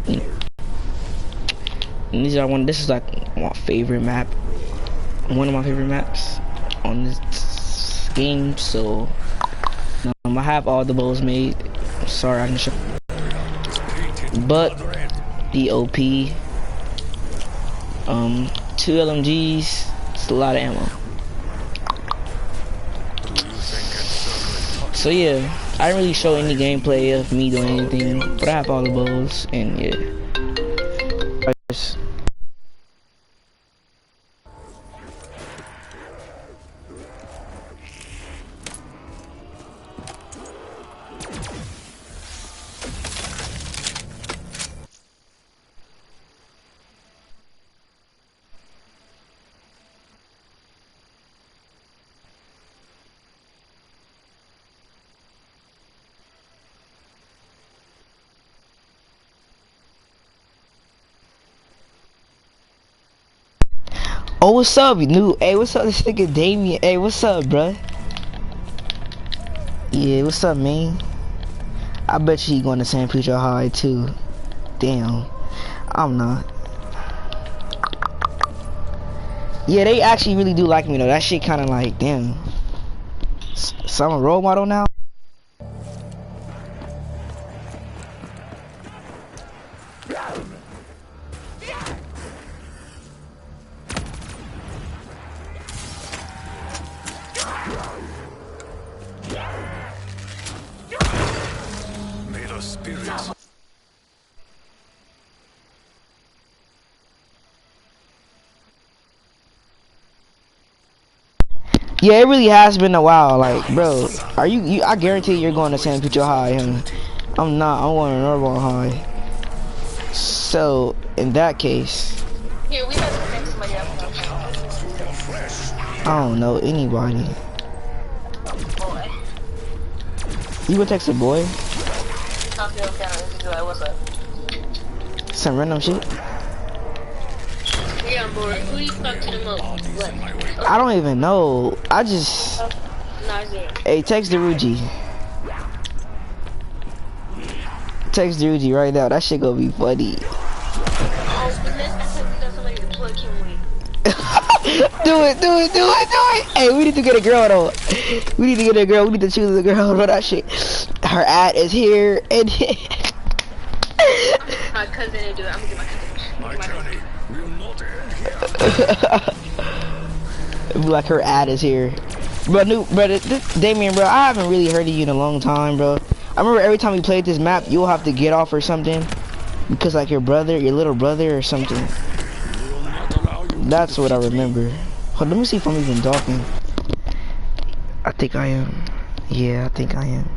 And this is like my favorite map. One of my favorite maps on this game. So I have all the bows made. Sorry, I didn't show. But the OP, 2 LMGs, it's a lot of ammo. So yeah, I didn't really show any gameplay of me doing anything, but I have all the bows, and yeah. Oh, what's up, you new? Hey, what's up, this nigga Damien? Hey, what's up, bruh? Yeah, what's up, man? I bet you he going to San Pedro High, too. Damn. I'm not. Yeah, they actually really do like me, though. That shit kind of like, damn. So I'm a role model now? Yeah, it really has been a while. Like, bro, are you I guarantee you're going to San Pedro High, huh? I'm not. I'm going to Normal High. So, in that case, Here, we have to pick somebody up. I don't know anybody. Boy. You would text a boy? Okay, what's up? Some random shit? Yeah, I'm bored. Who you talking to most? What? I don't even know. I just... Hey, text the Ruji. Text the Ruji right now. That shit gonna be funny. Oh, but let's act like we got somebody to plug him with. do it. Hey, we need to get a girl though. We need to get a girl. We need to choose a girl for that shit. Her ad is here. And my cousin to do it. I'm gonna get my cousin. My journey will not end here. Like her ad is here. Bro, Damien, bro, I haven't really heard of you in a long time, bro. I remember every time we played this map, you'll have to get off or something. Because like your little brother or something. That's what I remember. Hold, let me see if I'm even talking. I think I am. Yeah, I think I am.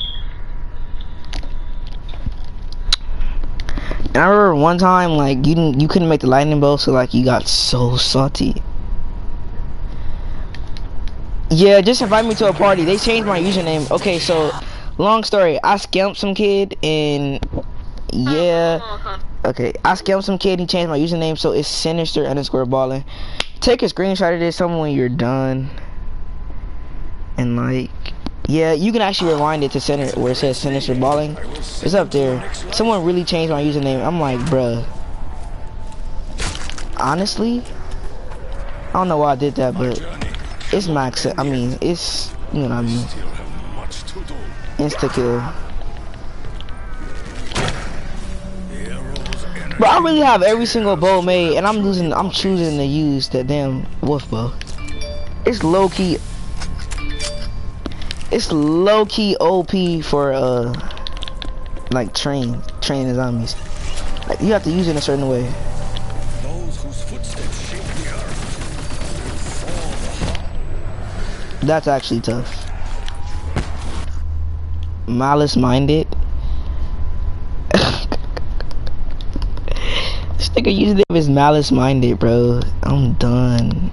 And I remember one time, like, you couldn't make the lightning bolt, so like you got so salty. Yeah, just invite me to a party. They changed my username. Okay, so long story. I scammed some kid and yeah. Okay, I scammed some kid. He changed my username, so it's sinister_balling. Take a screenshot of this. Tell me when you're done. And like, yeah, you can actually rewind it to center where it says sinister balling. It's up there. Someone really changed my username. I'm like, bruh. Honestly, I don't know why I did that, but it's max. I mean, it's, you know what I mean. Insta kill. But I really have every single bow made, and I'm choosing to use that damn wolf bow. It's low key. It's low key OP for like training zombies. Like you have to use it in a certain way. Those whose footsteps shake the earth. That's actually tough. Malice minded. This nigga using it as malice minded, bro. I'm done.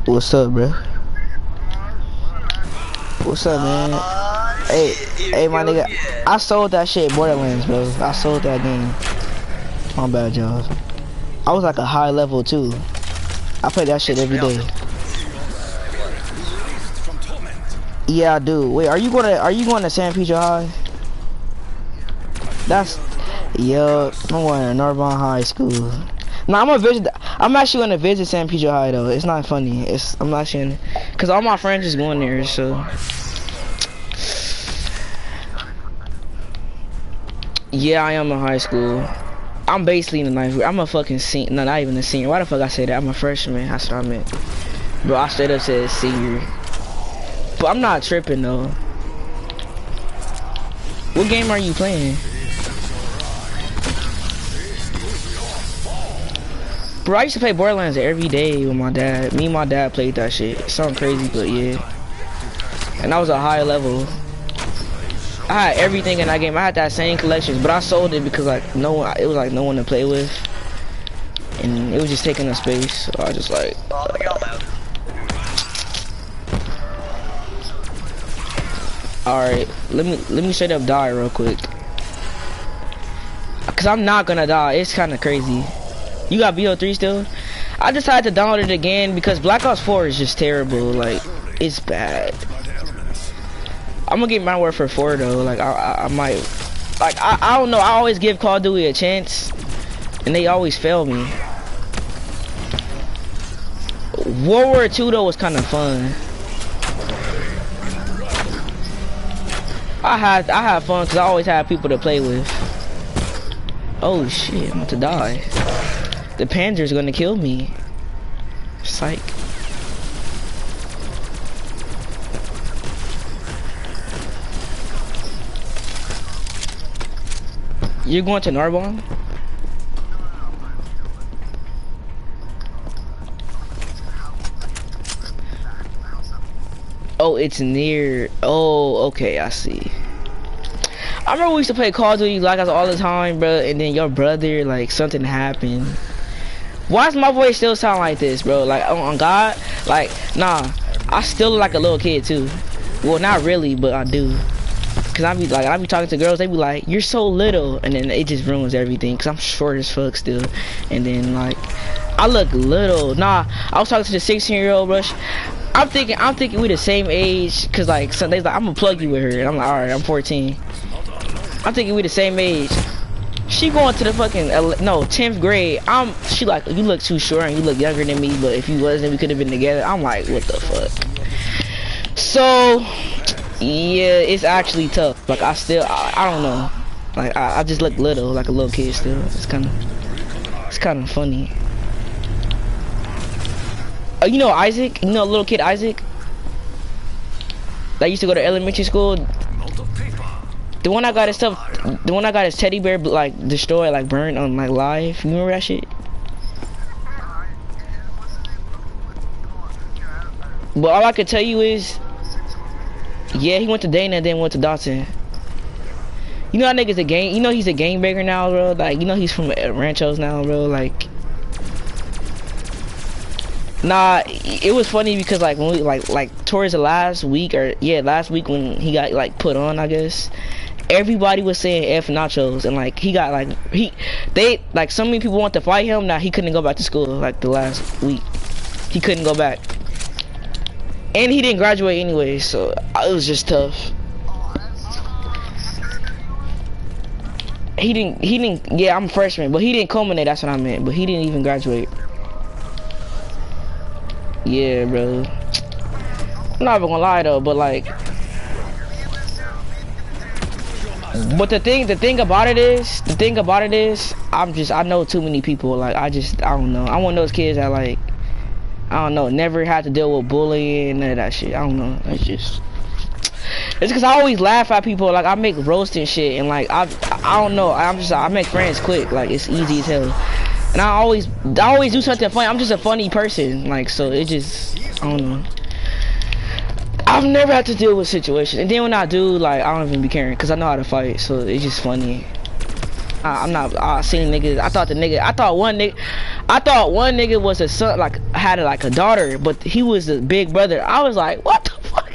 What's up, bro? What's up, man? Hey, my nigga. I sold that shit Borderlands, bro. I sold that game. My bad, y'all. I was like a high level too. I play that shit every day. From torment. Yeah, I do. Wait, are you going to San Pedro High? That's yo. I'm going to Narbonne High School. No, I'm actually gonna visit San Pedro High though. It's not funny. I'm actually gonna, cause all my friends is going there. So yeah, I am in high school. I'm basically in the ninth grade. I'm a fucking senior. No, not even a senior. Why the fuck I say that? I'm a freshman. That's what I meant. Bro, I straight up said senior. But I'm not tripping though. What game are you playing? Bro, I used to play Borderlands every day with my dad. Me and my dad played that shit. It sounds crazy, but yeah. And I was a high level. I had everything in that game. I had that same collection, but I sold it because like it was like no one to play with, and it was just taking up space. So I just like. All right, let me straight up die real quick, cause I'm not gonna die. It's kind of crazy. You got BO3 still? I decided to download it again because Black Ops 4 is just terrible. Like, it's bad. I'm gonna get my word for 4 though. Like, I might. Like, I don't know. I always give Call of Duty a chance, and they always fail me. World War II though was kind of fun. I had fun because I always had people to play with. Oh shit! I'm about to die. The Panzer's gonna kill me. Psych. You're going to Narbonne? Oh, it's near. Oh, okay, I see. I remember we used to play Call of Duty like us all the time, bro. And then your brother, like, something happened. Why does my voice still sound like this, bro? Like, on God, like, nah, I still look like a little kid too. Well, not really, but I do. Cause I be talking to girls, they be like, "You're so little," and then it just ruins everything. Cause I'm short as fuck still, and then like, I look little. Nah, I was talking to the 16-year-old, bro. I'm thinking we the same age. Cause like, some days like, I'm gonna plug you with her, and I'm like, all right, I'm 14. I'm thinking we the same age. She going to the fucking 10th grade. She like, you look too short and you look younger than me, but if you wasn't, we could have been together. I'm like, what the fuck? So yeah, it's actually tough. Like, I don't know. Like, I just look little, like a little kid still. It's kind of funny. Oh, you know Isaac? You know little kid Isaac? That used to go to elementary school. The one I got his stuff, the one I got his teddy bear like destroyed, like burned on like live. You remember that shit? But all I could tell you is, yeah, he went to Dana and then went to Dawson. You know that nigga's a gang. You know he's a gangbanger now, bro. Like, you know he's from Ranchos now, bro. Like, nah, it was funny because like when we like towards the last week when he got like put on, I guess. Everybody was saying F nachos, and like he got like so many people want to fight him. Now he couldn't go back to school like the last week. He couldn't go back, and he didn't graduate anyway, so it was just tough. He didn't. Yeah, I'm a freshman, but he didn't culminate. That's what I meant. But he didn't even graduate. Yeah, bro. I'm not even gonna lie though, but like. But the thing about it is, I know too many people. Like, I don't know. I'm one of those kids that like, I don't know, never had to deal with bullying, none of that shit. I don't know. It's because I always laugh at people. Like, I make roast and shit, and like, I don't know. I make friends quick. Like, it's easy as hell. And I always do something funny. I'm just a funny person. Like, so it just, I don't know. I've never had to deal with situations, and then when I do, like, I don't even be caring, cause I know how to fight, so it's just funny. I seen niggas. I thought one nigga was a son, like had like a daughter, but he was a big brother. I was like, what the fuck?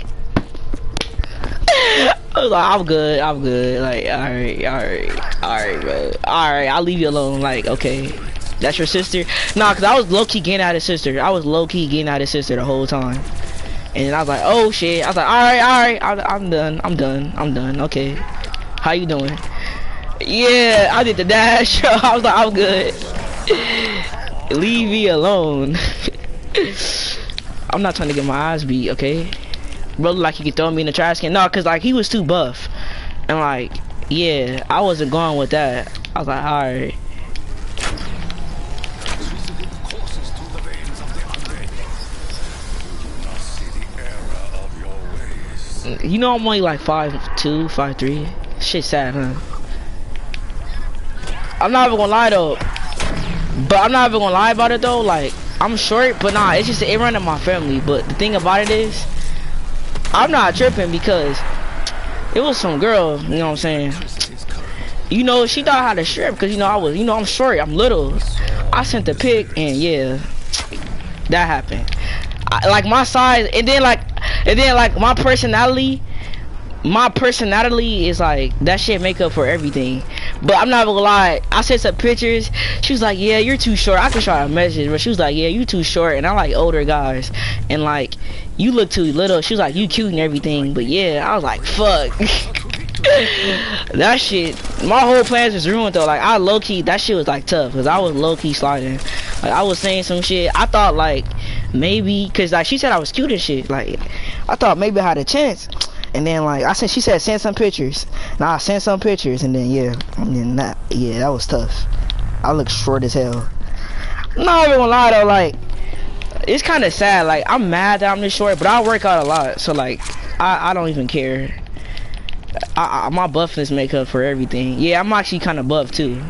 I was like, I'm good. Like, all right, bro. All right, I'll leave you alone. Like, okay. That's your sister? Nah, cause I was low key getting at his sister. I was low key getting at his sister the whole time. And then I was like, oh shit. I was like, alright, I'm done. Okay. How you doing? Yeah, I did the dash. I was like, I'm good. Leave me alone. I'm not trying to get my eyes beat, okay? Bro, like he could throw me in the trash can. No, cause like he was too buff. And like, yeah, I wasn't going with that. I was like, alright. Courses through the veins of the undead. You do not see the error of your ways. You know I'm only like 5'2", 5'3". Shit sad, huh? I'm not even gonna lie though. But I'm not even gonna lie about it though. Like, I'm short, but nah, it's just it run in my family. But the thing about it is, I'm not tripping because it was some girl, you know what I'm saying? You know, she thought I had a strip because, you know, I'm short, I'm little. I sent the pic and yeah, that happened. Like my size, and then like my personality is like, that shit make up for everything. But I'm not gonna lie, I sent some pictures. She was like, yeah, you're too short. I could try a message, but she was like, yeah, you too short. And I like older guys. And like, you look too little. She was like, you cute and everything. But yeah, I was like, fuck. That shit, my whole plans was ruined though. Like, I low-key, that shit was like tough. Because I was low-key sliding. Like, I was saying some shit. I thought like, maybe, because like, she said I was cute and shit. Like, I thought maybe I had a chance. And then like she said send some pictures. Nah, I sent some pictures and then yeah, that was tough. I look short as hell. I'm not even gonna lie though, like it's kind of sad. Like I'm mad that I'm this short, but I work out a lot, so like I don't even care. My buffness make up for everything. Yeah, I'm actually kind of buff too.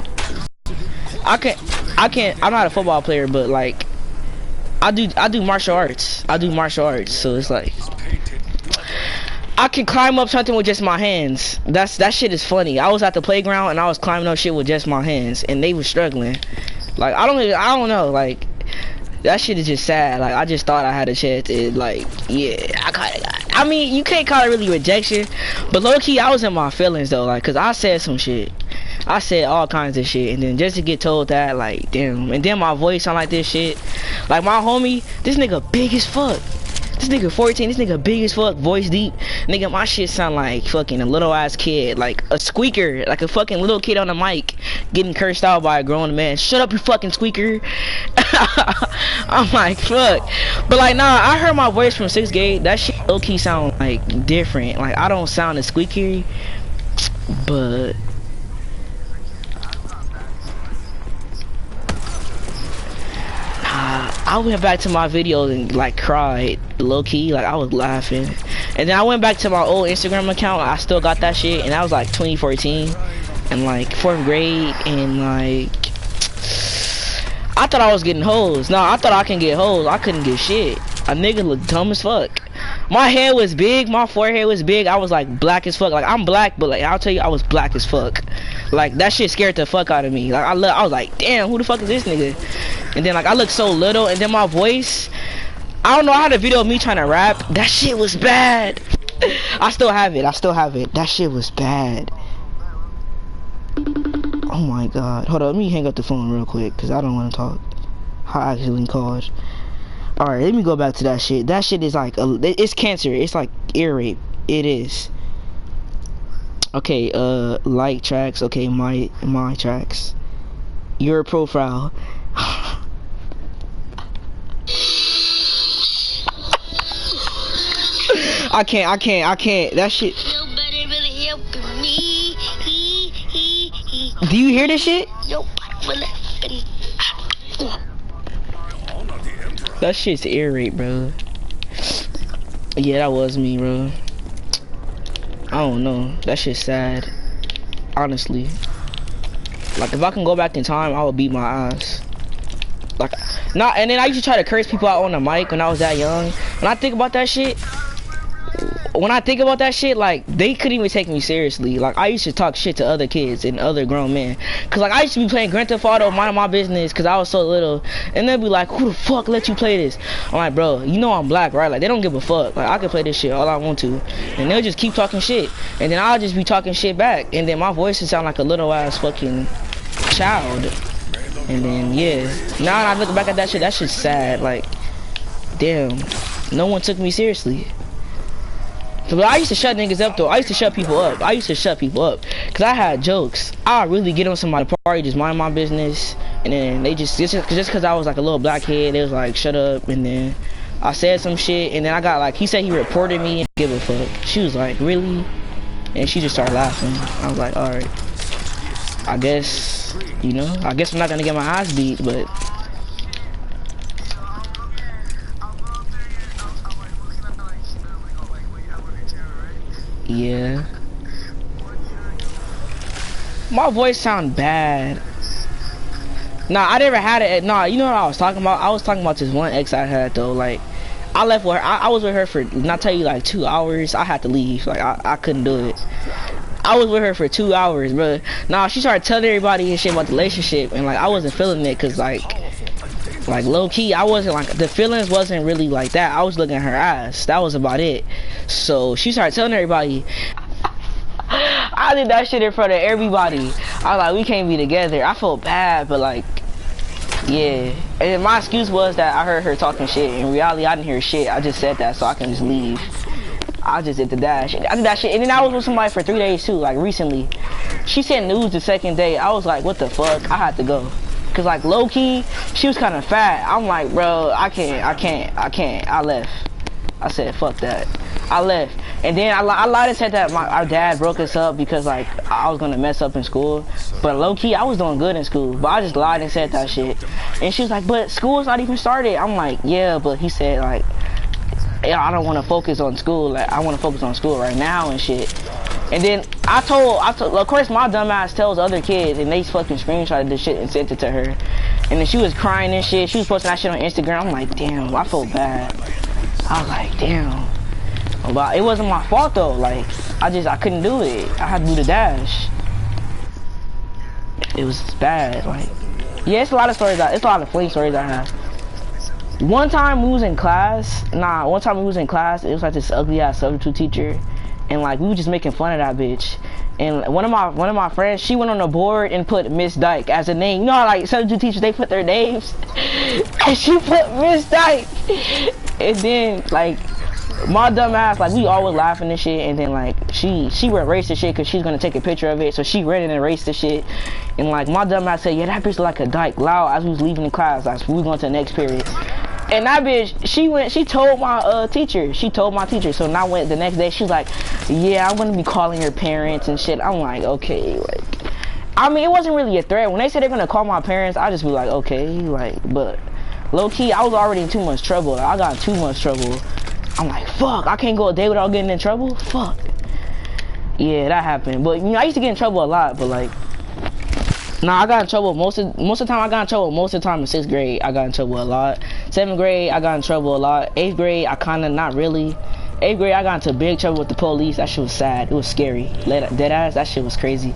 I can't. I'm not a football player, but like I do martial arts. So it's like, I can climb up something with just my hands. That shit is funny. I was at the playground and I was climbing up shit with just my hands, and they were struggling. Like I don't know. Like that shit is just sad. Like I just thought I had a chance. And like yeah, I mean, you can't call it really rejection, but low key I was in my feelings though. Like, cause I said some shit. I said all kinds of shit, and then just to get told that, like damn. And then my voice sound like this shit. Like my homie, this nigga big as fuck. This nigga 14, this nigga big as fuck, voice deep. Nigga, my shit sound like fucking a little ass kid, like a squeaker, like a fucking little kid on the mic getting cursed out by a grown man. Shut up, you fucking squeaker. I'm like, fuck. But like, nah, I heard my voice from 6th grade. That shit low key sound like different. Like, I don't sound as squeaky, but I went back to my videos and like cried low key. Like I was laughing, and then I went back to my old Instagram account. I still got that shit, and that was like 2014 and like 4th grade, and like I thought I was getting hoes. No, I thought I can get hoes. I couldn't get shit. A nigga looked dumb as fuck. My head was big, my forehead was big. I was like black as fuck. Like I'm black, but like I'll tell you, I was black as fuck. Like that shit scared the fuck out of me. Like I was like, damn, who the fuck is this nigga? And then like I looked so little, and then my voice, I don't know, I had a video of me trying to rap. That shit was bad. I still have it. That shit was bad. Oh my god. Hold on, let me hang up the phone real quick, cause I don't want to talk. I actually called. Alright, let me go back to that shit. That shit is like, it's cancer. It's like ear rape. It is. Okay, like tracks. Okay, my tracks. Your profile. I can't. That shit. Nobody really helping me. Do you hear this shit? Nobody really helping. That shit's ear rape, bro. Yeah, that was me, bro. I don't know. That shit's sad. Honestly. Like, if I can go back in time, I would beat my ass. Like, not. And then I used to try to curse people out on the mic when I was that young. When I think about that shit, like, they couldn't even take me seriously. Like, I used to talk shit to other kids and other grown men. Cause like, I used to be playing Grand Theft Auto, minding my business, cause I was so little. And they'd be like, who the fuck let you play this? I'm like, bro, you know I'm black, right? Like, they don't give a fuck. Like, I can play this shit all I want to. And they'll just keep talking shit. And then I'll just be talking shit back. And then my voice would sound like a little ass fucking child. And then yeah, now I look back at that shit's sad. Like, damn, no one took me seriously. But I used to shut niggas up though. I used to shut people up. Cause I had jokes. I really get on somebody's party, just mind my business, and then they just cause I was like a little black kid, they was like shut up, and then I said some shit, and then I got like, he said he reported me and give a fuck. She was like, really? And she just started laughing. I was like, alright. I guess, you know, I guess I'm not gonna get my ass beat, but yeah. My voice sound bad. Nah, I never had it. Nah, you know what I was talking about? I was talking about this one ex I had though. Like, I left with her. I was with her for, not tell you, like 2 hours. I had to leave. Like, I couldn't do it. I was with her for 2 hours, bro. Nah, she started telling everybody and shit about the relationship, and like I wasn't feeling it, cause like low key, I wasn't like, the feelings wasn't really like that. I was looking at her ass. That was about it. So she started telling everybody. I did that shit in front of everybody. I was like, we can't be together. I felt bad, but like, yeah. And my excuse was that I heard her talking shit. In reality, I didn't hear shit. I just said that so I can just leave. I just did that shit. I did that shit, and then I was with somebody for 3 days too. Like recently, she sent news the second day. I was like, what the fuck? I had to go. Cause like low key, she was kind of fat. I'm like, bro, I can't. I left. I said, fuck that. I left. And then I lied and said that our dad broke us up because like I was gonna mess up in school. But low key, I was doing good in school. But I just lied and said that shit. And she was like, but school's not even started. I'm like, yeah, but he said like, yeah, I don't want to focus on school. Like, I want to focus on school right now and shit. And then I told, of course, my dumb ass tells other kids, and they fucking screenshotted this shit and sent it to her. And then she was crying and shit. She was posting that shit on Instagram. I'm like, damn, I felt bad. I was like, damn. But it wasn't my fault though. Like, I couldn't do it. I had to do the dash. It was bad. Like, yeah, it's a lot of stories. It's a lot of funny stories I have. One time we was in class. It was like this ugly ass substitute teacher, and like we were just making fun of that bitch. And one of my friends, she went on the board and put Miss Dyke as a name. You know how like substitute teachers, they put their names, and she put Miss Dyke. And then like my dumb ass, like we always laughing and shit, and then like she erased the shit because she's gonna take a picture of it, so she ran and erased the shit. And like my dumb ass said, yeah, that bitch like a dyke, loud, as we was leaving the class, like we was going to the next period. And that bitch, she told my teacher. So now went the next day, she's like, yeah, I'm gonna be calling your parents and shit. I'm like, okay, like, I mean, it wasn't really a threat. When they said they're gonna call my parents, I just be like, okay, like, but low key, I was already in too much trouble. I got in too much trouble. I'm like, fuck, I can't go a day without getting in trouble? Fuck. Yeah, that happened. But, you know, I used to get in trouble a lot, but, like, nah, I got in trouble most of the time. I got in trouble most of the time in 6th grade. I got in trouble a lot. 7th grade, I got in trouble a lot. 8th grade, I kind of, not really. 8th grade, I got into big trouble with the police. That shit was sad. It was scary. Dead ass, that shit was crazy.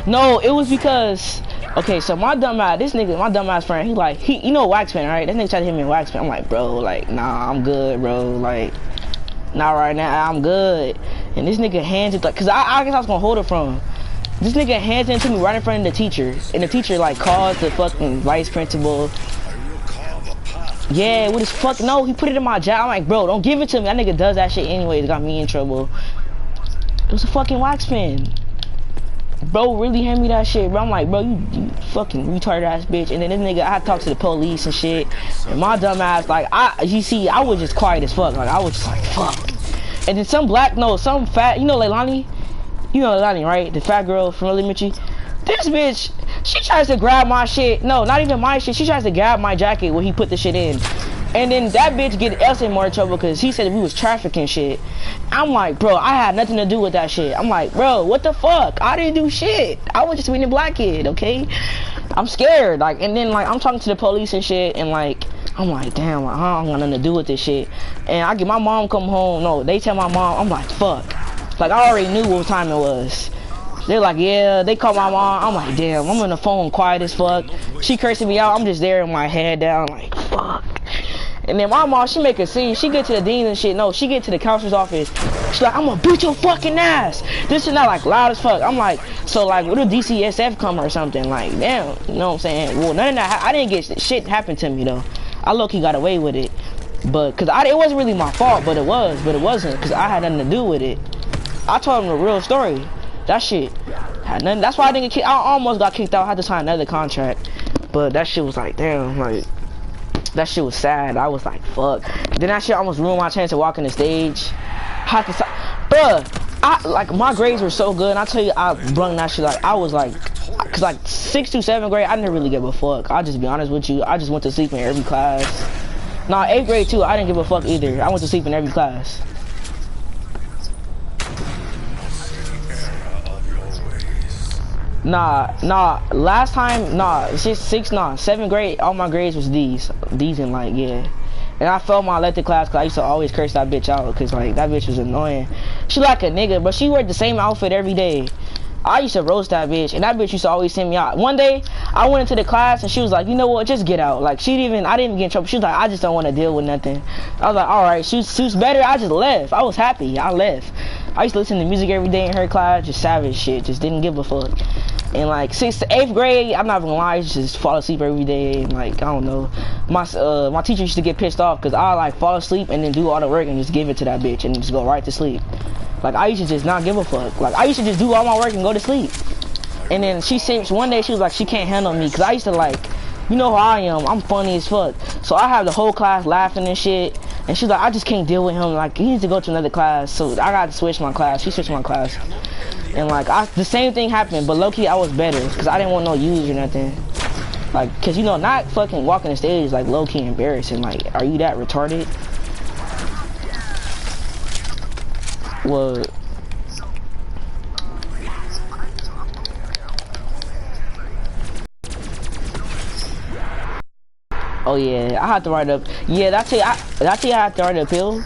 No, it was because, okay, so my dumb ass friend, you know Waxman, right? That nigga tried to hit me in Waxman. I'm like, bro, like, nah, I'm good, bro. Like, not right now, I'm good. And this nigga hands it, like, cause I guess I was gonna hold it from him. This nigga hands it to me right in front of the teacher. And the teacher, like, calls the fucking vice principal. Yeah, what his fuck? No, he put it in my job. I'm like, bro, don't give it to me. That nigga does that shit anyways. It got me in trouble. It was a fucking wax pen. Bro really handed me that shit, bro. I'm like, bro, you fucking retarded ass bitch. And then this nigga, I had to talk to the police and shit. And my dumb ass, like, I was just quiet as fuck. Like, I was just like, fuck. And then some fat, you know Leilani? You know Leilani, right? The fat girl from elementary. This bitch, she tries to grab my shit. No, not even my shit. She tries to grab my jacket where he put the shit in. And then that bitch get us in more trouble because he said we was trafficking shit. I'm like, bro, I had nothing to do with that shit. I'm like, bro, what the fuck? I didn't do shit. I was just being a black kid, okay? I'm scared. Like, and then like I'm talking to the police and shit, and like I'm like, damn, like, I don't got nothing to do with this shit. And I get my mom come home. No, they tell my mom. I'm like, fuck. Like I already knew what time it was. They're like, yeah, they call my mom. I'm like, damn, I'm on the phone quiet as fuck. She cursing me out. I'm just there with my head down, like, fuck. And then my mom, she make a scene. She get to the dean and shit. No, she get to the counselor's office. She's like, I'm gonna beat your fucking ass. This is not like loud as fuck. I'm like, so like, what if DCSF come or something? Like, damn, you know what I'm saying? Well, none of that. I didn't get shit happen to me though. I low-key got away with it, but cause it wasn't really my fault, but it wasn't, cause I had nothing to do with it. I told him the real story. That shit had nothing. That's why I didn't get kicked. I almost got kicked out. I had to sign another contract, but that shit was like, damn, like. That shit was sad. I was like, fuck. Then that shit almost ruined my chance of walking the stage. Bruh, like my grades were so good. And I tell you, I brung that shit like I was like, cause like 6th to 7th grade, I didn't really give a fuck. I'll just be honest with you. I just went to sleep in every class. Nah, 8th grade too. I didn't give a fuck either. I went to sleep in every class. Nah, last time, it's just 7th grade, all my grades was D's and like, yeah. And I failed my elective class because I used to always curse that bitch out because like, that bitch was annoying. She like a nigga, but she wore the same outfit every day. I used to roast that bitch, and that bitch used to always send me out. One day, I went into the class, and she was like, you know what, just get out. Like, I didn't even get in trouble. She was like, I just don't want to deal with nothing. I was like, alright, she's better. I just left. I was happy. I left. I used to listen to music every day in her class, just savage shit, just didn't give a fuck. And like 6th to 8th grade, I'm not gonna lie, I used to just fall asleep every day. And like, I don't know, my teacher used to get pissed off because I like fall asleep and then do all the work and just give it to that bitch and just go right to sleep. Like, I used to just not give a fuck. Like, I used to just do all my work and go to sleep. And then one day she was like, she can't handle me because I used to like, you know how I am, I'm funny as fuck. So I have the whole class laughing and shit. And she's like, I just can't deal with him. Like, he needs to go to another class. So I got to switch my class. She switched my class. And like, the same thing happened, but low-key I was better because I didn't want no use or nothing. Like, cause you know, not fucking walking the stage is like low-key embarrassing. Like, are you that retarded? What? Oh yeah, I had to write up. Yeah, that's it. I had to write an appeal.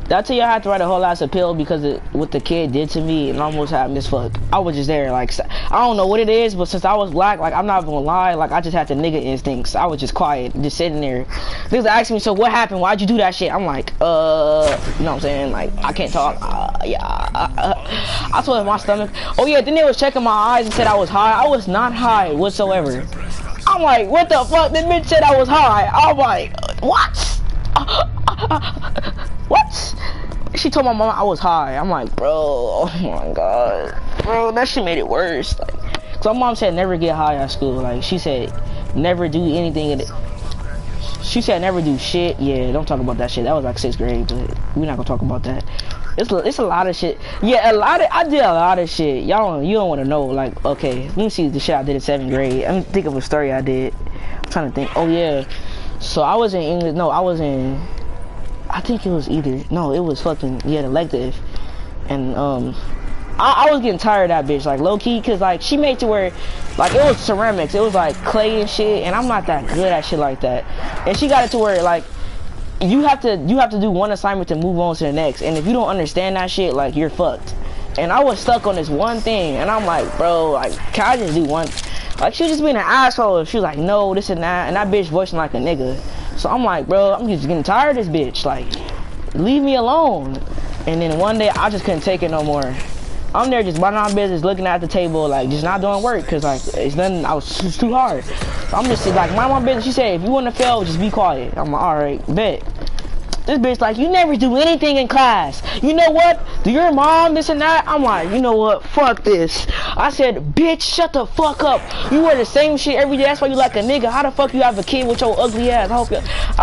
Did I tell you I had to write a whole ass appeal because of what the kid did to me and almost had misfuck. I was just there, like, I don't know what it is, but since I was black, like, I'm not gonna lie, like, I just had the nigga instincts. I was just quiet, just sitting there. Niggas asked me, so what happened? Why'd you do that shit? I'm like, you know what I'm saying? Like, I can't talk. I told him my stomach. Oh yeah, then they was checking my eyes and said I was high. I was not high whatsoever. I'm like, what the fuck? This bitch said I was high. I'm like, what? What? She told my mom I was high. I'm like, bro, oh my god. Bro, that shit made it worse. Like, cause my mom said never get high at school. Like, she said never do anything. She said never do shit. Yeah, don't talk about that shit. That was like 6th grade, but we're not gonna talk about that. It's a lot of shit. Yeah, I did a lot of shit. You don't want to know. Like, okay, let me see the shit I did in 7th grade. Let me think of a story I did. I'm trying to think. Oh yeah, so I was in English. No, I was in. I think it was it was fucking, the elective. And, I was getting tired of that bitch, like, low-key, because, like, she made to where, like, it was ceramics, it was, like, clay and shit, and I'm not that good at shit like that. And she got it to where, like, you have to do one assignment to move on to the next, and if you don't understand that shit, like, you're fucked. And I was stuck on this one thing, and I'm like, bro, like, can I just do one? Like, she was just being an asshole. She was like, no, this and that bitch voicing like a nigga. So I'm like, bro, I'm just getting tired of this bitch. Like, leave me alone. And then one day, I just couldn't take it no more. I'm there just minding my business, looking at the table, like, just not doing work. Because, like, it's too hard. So I'm just, like, mind my business. She said, if you want to fail, just be quiet. I'm like, all right, bet. This bitch like, you never do anything in class. You know what? Do your mom this and that? I'm like, you know what? Fuck this. I said, bitch, shut the fuck up. You wear the same shit every day. That's why you like a nigga. How the fuck you have a kid with your ugly ass? I was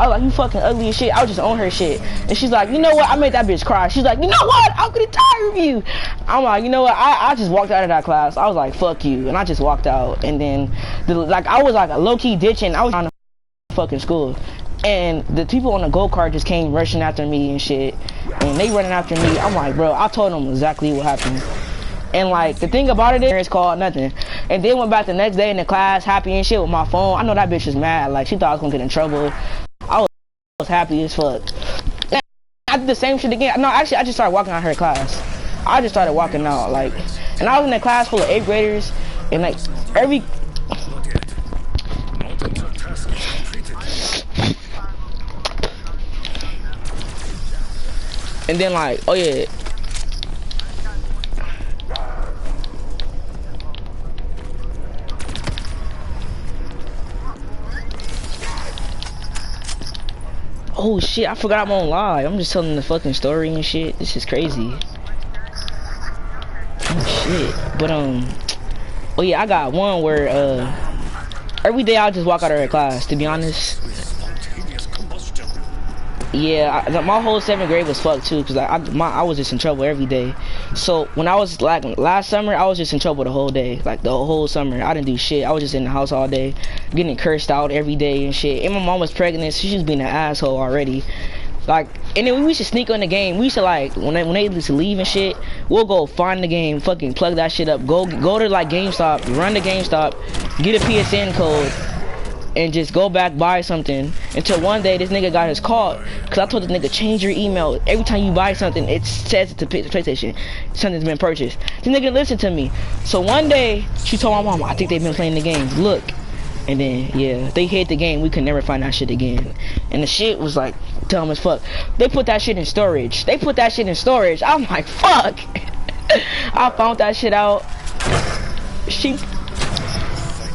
like, you fucking ugly as shit. I was just on her shit. And she's like, you know what? I made that bitch cry. She's like, you know what? I'm getting tired of you. I'm like, you know what? I just walked out of that class. I was like, fuck you. And I just walked out. And then, I was like a low-key ditching. I was on the fucking school. And the people on the go-kart just came rushing after me and shit. And they running after me. I'm like, bro, I told them exactly what happened. And like, the thing about it is, it's called nothing. And then went back the next day in the class, happy and shit with my phone. I know that bitch was mad. Like, she thought I was gonna get in trouble. I was happy as fuck. And I did the same shit again. No, actually, I just started walking out her class. I just started walking out, like, and I was in a class full of 8th graders. And like, And then like, oh yeah. Oh shit, I forgot I'm on live. I'm just telling the fucking story and shit. This is crazy. Oh shit. But oh yeah, I got one where every day I just walk out of her class, to be honest. Spontaneous combustion. Yeah, my whole 7th grade was fucked too, cause I was just in trouble every day. So when I was like last summer, I was just in trouble the whole day, like the whole summer. I didn't do shit. I was just in the house all day, getting cursed out every day and shit. And my mom was pregnant, so she was being an asshole already. Like, and then we used to sneak on the game. We used to like when they used to leave and shit, we'll go find the game, fucking plug that shit up, go to like GameStop, run to GameStop, get a PSN code, and just go back buy something. Until one day this nigga got his caught, cause I told this nigga change your email. Every time you buy something, it says it's a PlayStation, something's been purchased. This nigga listened to me. So one day she told my mom, I think they've been playing the game. Look. And then, yeah, they hid the game. We could never find that shit again. And the shit was like dumb as fuck. They put that shit in storage. I'm like, fuck. I found that shit out.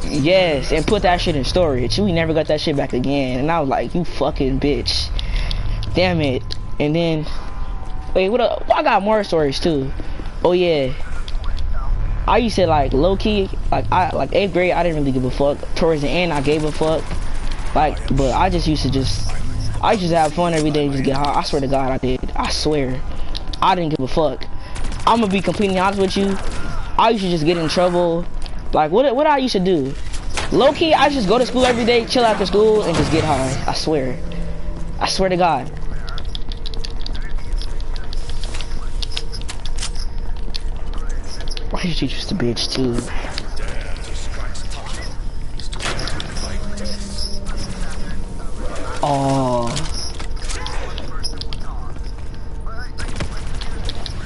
Yes, and put that shit in storage. We never got that shit back again. And I was like, you fucking bitch. Damn it. And then, wait, what up? I got more stories too. Oh yeah. I used to like low key, like 8th grade, I didn't really give a fuck. Towards the end, I gave a fuck. Like, but I used to have fun every day and just get high. I swear to God, I did. I swear, I didn't give a fuck. I'm gonna be completely honest with you. I used to just get in trouble. Like, what I used to do? Low key, I just go to school every day, chill after school, and just get high. I swear to God. Why did you just a bitch too?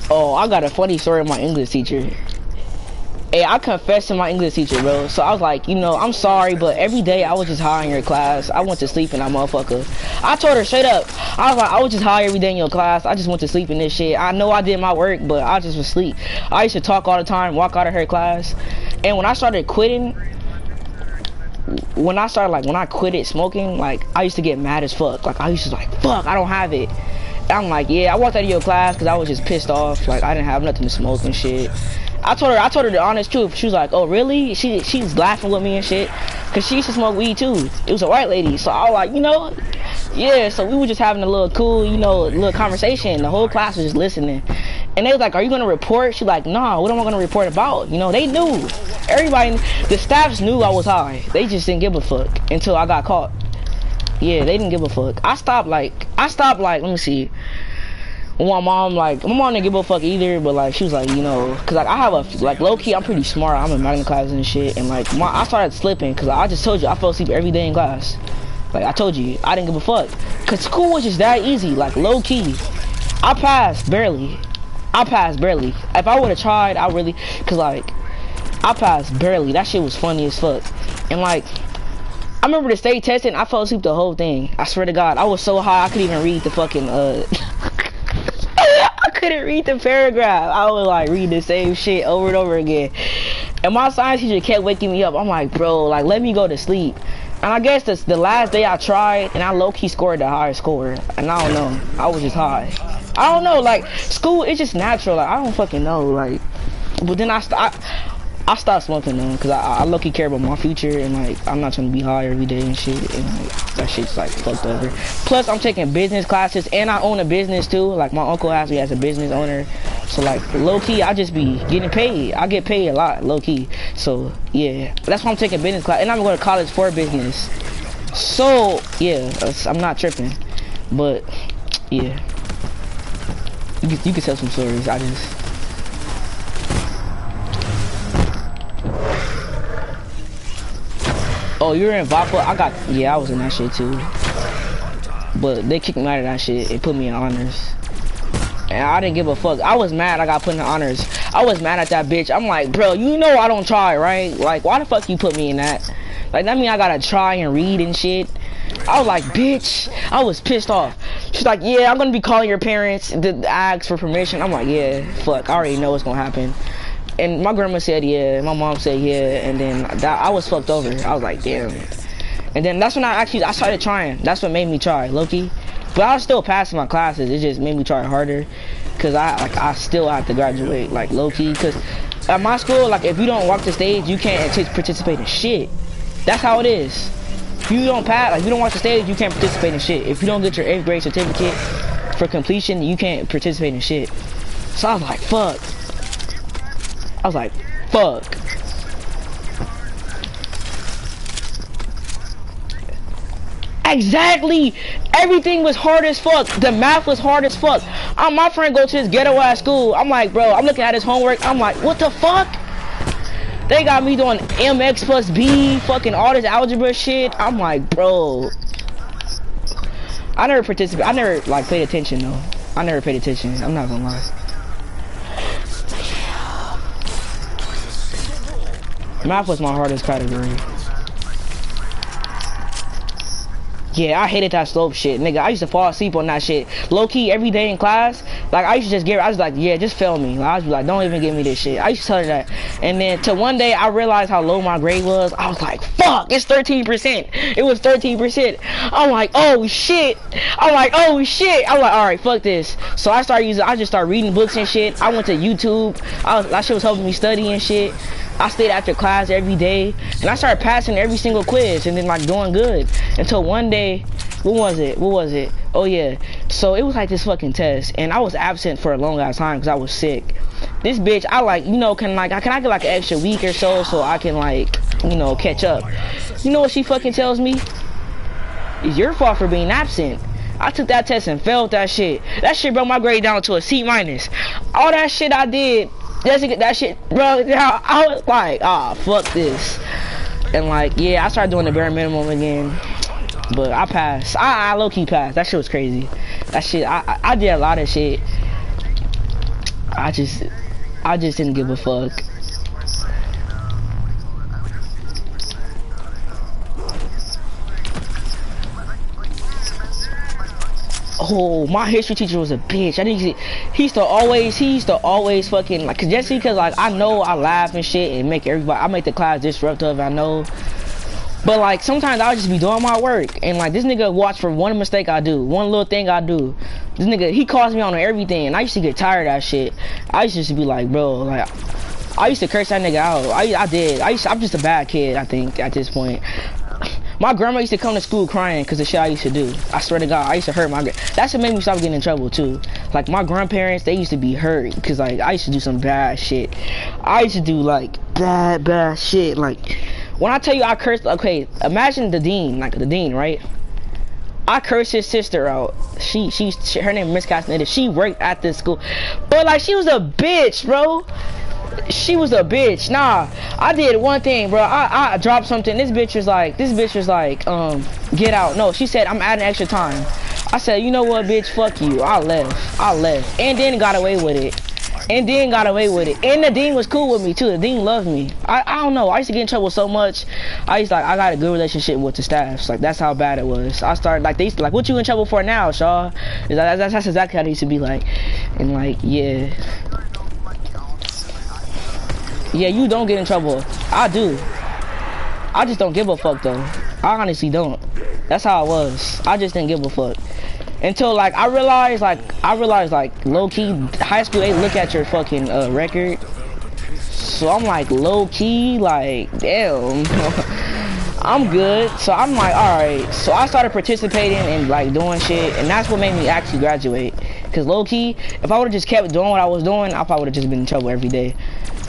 Oh, I got a funny story with my English teacher. Hey, I confessed to my English teacher, bro. So I was like, you know, I'm sorry, but every day I was just high in your class. I went to sleep in that motherfucker. I told her straight up. I was like, I was just high every day in your class. I just went to sleep in this shit. I know I did my work, but I just was asleep. I used to talk all the time, walk out of her class. And when I started quitting, when I quitted smoking, like, I used to get mad as fuck. Like, I used to like, fuck, I don't have it. And I'm like, yeah, I walked out of your class because I was just pissed off. Like, I didn't have nothing to smoke and shit. I told her the honest truth. She was like, oh really? She's laughing with me and shit, cause she used to smoke weed too. It was a white lady, so I was like, you know, yeah. So we were just having a little cool, you know, little conversation. The whole class was just listening, and they was like, are you gonna report? She's like, nah, what am I gonna report about? You know, they knew. Everybody, the staffs knew I was high. They just didn't give a fuck until I got caught. Yeah, they didn't give a fuck. I stopped like, let me see. My mom didn't give a fuck either, but like she was like, you know, cause like I have a like low key, I'm pretty smart. I'm in magnet classes and shit, and like I started slipping, cause I just told you I fell asleep every day in class. Like I told you, I didn't give a fuck, cause school was just that easy, like low key. I passed barely. If I would have tried, I really, cause like I passed barely. That shit was funny as fuck, and like I remember the state testing, I fell asleep the whole thing. I swear to God, I was so high I couldn't even read the fucking I couldn't read the paragraph. I would like read the same shit over and over again. And my science teacher kept waking me up. I'm like, bro, like let me go to sleep. And I guess the last day I tried, and I low-key scored the highest score. And I don't know, I was just high. I don't know, like school, it's just natural. Like I don't fucking know, like. But then I stopped smoking though, cause I low-key care about my future, and like I'm not trying to be high every day and shit, and like that shit's like fucked over. Plus I'm taking business classes, and I own a business too. Like my uncle has me as a business owner, so like low-key I just be getting paid. I get paid a lot, low-key. So yeah, that's why I'm taking business class, and I'm going to college for business. So yeah, I'm not tripping, but yeah, you can tell some stories. I just. Oh, you were in Vodka? I was in that shit too. But they kicked me out of that shit and put me in honors. And I didn't give a fuck. I was mad I got put in honors. I was mad at that bitch. I'm like, bro, you know I don't try, right? Like, why the fuck you put me in that? Like, that mean I gotta try and read and shit. I was like, bitch. I was pissed off. She's like, yeah, I'm gonna be calling your parents to ask for permission. I'm like, yeah, fuck, I already know what's gonna happen. And my grandma said, yeah, my mom said, yeah, and then I was fucked over. I was like, damn. And then that's when I started trying. That's what made me try, low-key. But I was still passing my classes. It just made me try harder, cause I still have to graduate, like low-key. Cause at my school, like if you don't walk the stage, you can't participate in shit. That's how it is. If you don't pass, like if you don't watch the stage, you can't participate in shit. If you don't get your 8th grade certificate for completion, you can't participate in shit. So I was like, fuck. I was like, fuck. Exactly. Everything was hard as fuck. The math was hard as fuck. My friend go to this ghetto ass school. I'm like, bro, I'm looking at his homework. I'm like, what the fuck? They got me doing MX plus B, fucking all this algebra shit. I'm like, bro. I never participated. I never like paid attention though. I never paid attention. I'm not gonna lie. Math was my hardest category. Yeah, I hated that slope shit, nigga. I used to fall asleep on that shit. Low key, every day in class, like I used to just I was like, yeah, just fail me. Like, I was like, don't even give me this shit. I used to tell her that. And then till one day I realized how low my grade was. I was like, fuck, it's 13%. It was 13%. I'm like, oh shit. I'm like, oh shit. I'm like, alright, fuck this. So I just started reading books and shit. I went to YouTube. That shit was helping me study and shit. I stayed after class every day, and I started passing every single quiz, and then like doing good. Until one day, what was it? Oh yeah. So it was like this fucking test, and I was absent for a long ass time because I was sick. This bitch, I like, you know, can I get like an extra week or so I can like, you know, catch up. You know what she fucking tells me? It's your fault for being absent. I took that test and failed that shit. That shit brought my grade down to a C-. All that shit I did. That shit, bro, I was like, ah, fuck this. And like, yeah, I started doing the bare minimum again. But I passed. I low-key passed. That shit was crazy. That shit, I did a lot of shit. I just didn't give a fuck. Oh, my history teacher was a bitch. I think he used to always fucking like, just because like I know I laugh and shit and I make the class disruptive, I know. But like sometimes I'll just be doing my work and like this nigga watch for one mistake I do, one little thing I do. This nigga, he calls me on everything, and I used to get tired of that shit. I used to just be like, bro, like I used to curse that nigga out. I'm just a bad kid, I think, at this point. My grandma used to come to school crying because of shit I used to do. I swear to God, I used to hurt my that's what made me stop getting in trouble too. Like my grandparents, they used to be hurt because like I used to do some bad shit. I used to do like bad shit. Like when I tell you I cursed, okay, imagine the dean, right? I cursed his sister out. Her name is Miss Castaneda. She worked at this school, but like she was a bitch, bro. She was a bitch. Nah, I did one thing, bro. I dropped something. This bitch was like, get out. No, she said, I'm adding extra time. I said, you know what, bitch, fuck you. I left. And then got away with it. And the dean was cool with me, too. The dean loved me. I don't know. I used to get in trouble so much. I got a good relationship with the staffs. Like, that's how bad it was. I started, like, they used to, like, what you in trouble for now, Shaw? That's exactly how they used to be like. And, like, yeah. Yeah, you don't get in trouble. I do. I just don't give a fuck though. I honestly don't. That's how it was. I just didn't give a fuck. Until like I realized like low key high school they look at your fucking record. So I'm like low key like damn. I'm good. So I'm like alright. So I started participating and like doing shit, and that's what made me actually graduate. Cause low key, if I would've just kept doing what I was doing, I probably would've just been in trouble every day.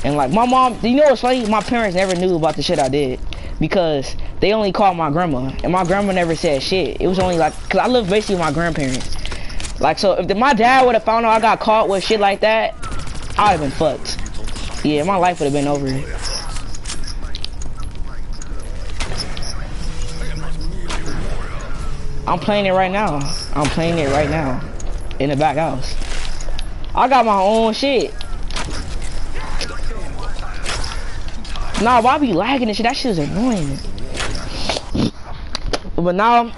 And like my mom, you know what's funny? My parents never knew about the shit I did because they only called my grandma, and my grandma never said shit. It was only like, cause I lived basically with my grandparents. Like so, if my dad would have found out I got caught with shit like that, I'd have been fucked. Yeah, my life would have been over. I'm playing it right now. In the back house. I got my own shit. Nah, why be lagging and shit? That shit is annoying. But now,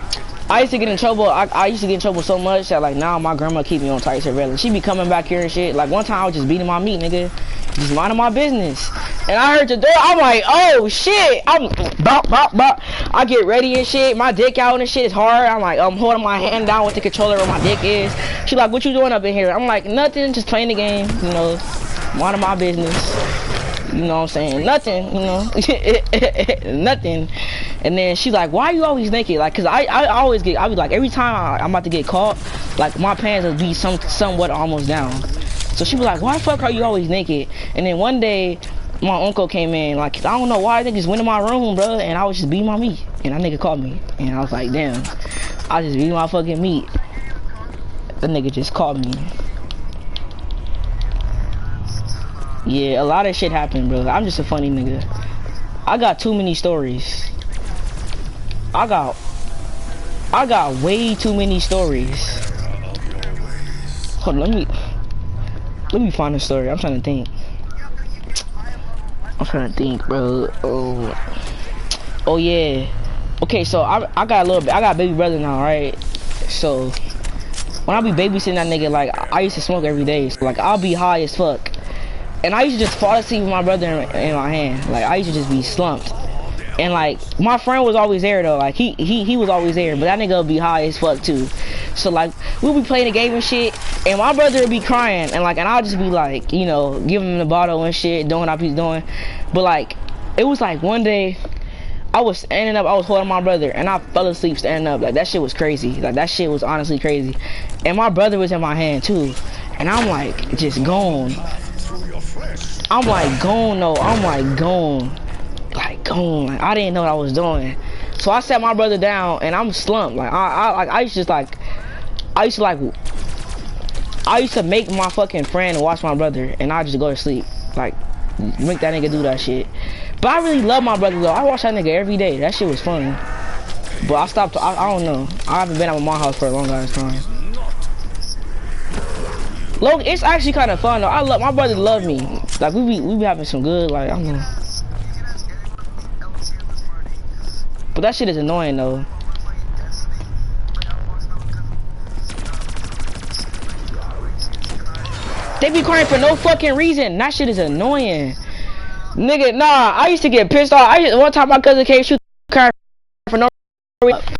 I used to get in trouble. I used to get in trouble so much that like now my grandma keep me on tight surveillance. She be coming back here and shit. Like one time I was just beating my meat, nigga, just minding my business, and I heard the door. I'm like, oh shit! I'm bop bop bop. I get ready and shit. My dick out and shit is hard. I'm like, I'm holding my hand down with the controller where my dick is. She like, what you doing up in here? I'm like, nothing, just playing the game. You know, minding my business. You know what I'm saying? Nothing, you know. Nothing. And then she's like, why are you always naked? Like, cause I always get, I be like, every time I'm about to get caught, like my pants will be somewhat almost down. So she was like, why the fuck are you always naked? And then one day, my uncle came in, like, I don't know why, they just went in my room, bro, and I was just beating my meat. And that nigga called me. And I was like, damn, I just beat my fucking meat. The nigga just called me. Yeah, a lot of shit happened, bro. I'm just a funny nigga. I got too many stories. I got way too many stories. Hold on, let me find a story. I'm trying to think. Bro. Oh yeah. Okay, so I got a baby brother now, right? So when I be babysitting that nigga, like I used to smoke every day. So like I'll be high as fuck. And I used to just fall asleep with my brother in my hand. Like I used to just be slumped. And like my friend was always there though. Like he was always there, but that nigga would be high as fuck too. So like we'll be playing the game and shit, and my brother would be crying, and I'll just be like, you know, giving him the bottle and shit, doing what I be doing. But like it was like one day I was standing up, I was holding my brother, and I fell asleep standing up. Like that shit was crazy. Like that shit was honestly crazy. And my brother was in my hand too, and I'm like just gone. I'm like gone though. I'm like gone. Like gone. Like I didn't know what I was doing. So I sat my brother down and I'm slumped. Like I used to make my fucking friend watch my brother, and I just go to sleep. Like make that nigga do that shit. But I really love my brother though. I watch that nigga every day. That shit was fun. But I stopped. I don't know. I haven't been at my house for a long ass time. Look, it's actually kind of fun though. My brother love me. Like we be having some good, like I don't know. But that shit is annoying though. They be crying for no fucking reason. That shit is annoying. Nigga, nah, I used to get pissed off. One time my cousin came shoot crying for no reason.